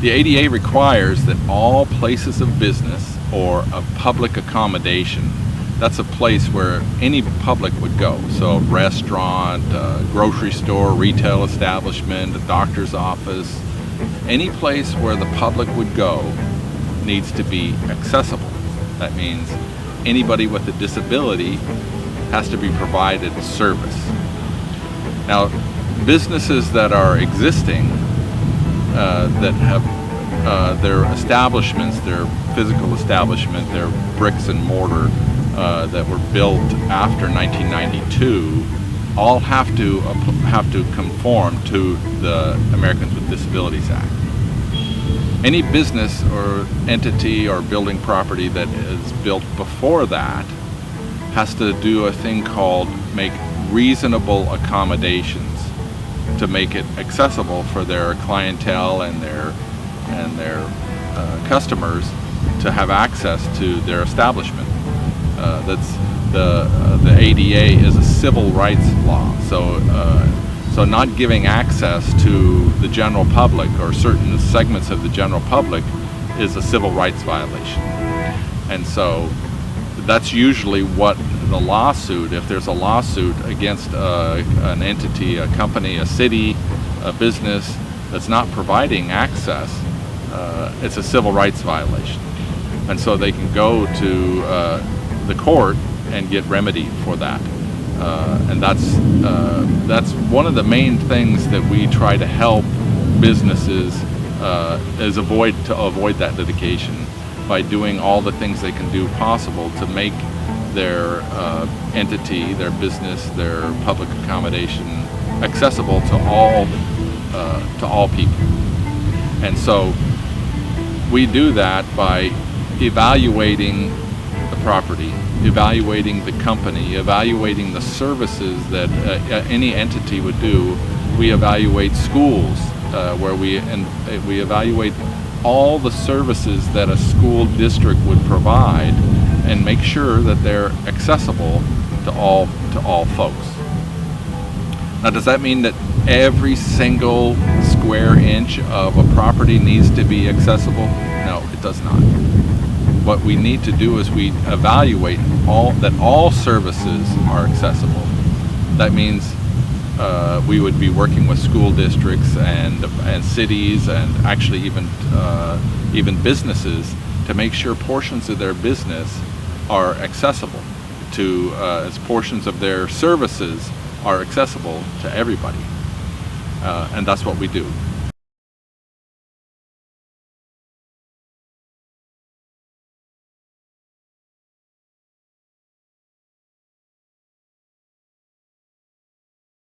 The ADA requires that all places of business or a public accommodation, that's a place where any public would go. So a restaurant, a grocery store, retail establishment, a doctor's office, any place where the public would go needs to be accessible. That means anybody with a disability has to be provided service. Now, businesses that are existing, that have their establishments, their physical establishment, their bricks and mortar that were built after 1992, all have to conform to the Americans with Disabilities Act. Any business or entity or building property that is built before that has to do a thing called make reasonable accommodations to make it accessible for their clientele and their customers to have access to their establishment. That's the ADA is a civil rights law, so not giving access to the general public or certain segments of the general public is a civil rights violation. And so that's usually what the lawsuit, if there's a lawsuit against an entity, a company, a city, a business that's not providing access, it's a civil rights violation. And so they can go to the court and get remedy for that. And that's one of the main things that we try to help businesses is avoid that litigation by doing all the things they can do possible to make their entity, their business, their public accommodation accessible to all people. And so we do that by evaluating the property, evaluating the company, evaluating the services that any entity would do. We evaluate schools where we evaluate all the services that a school district would provide and make sure that they're accessible to all folks. Now, does that mean that every single square inch of a property needs to be accessible? No, it does not. What we need to do is we evaluate that all services are accessible. That means we would be working with school districts and cities and actually even businesses to make sure portions of their business are accessible to as portions of their services are accessible to everybody, and that's what we do.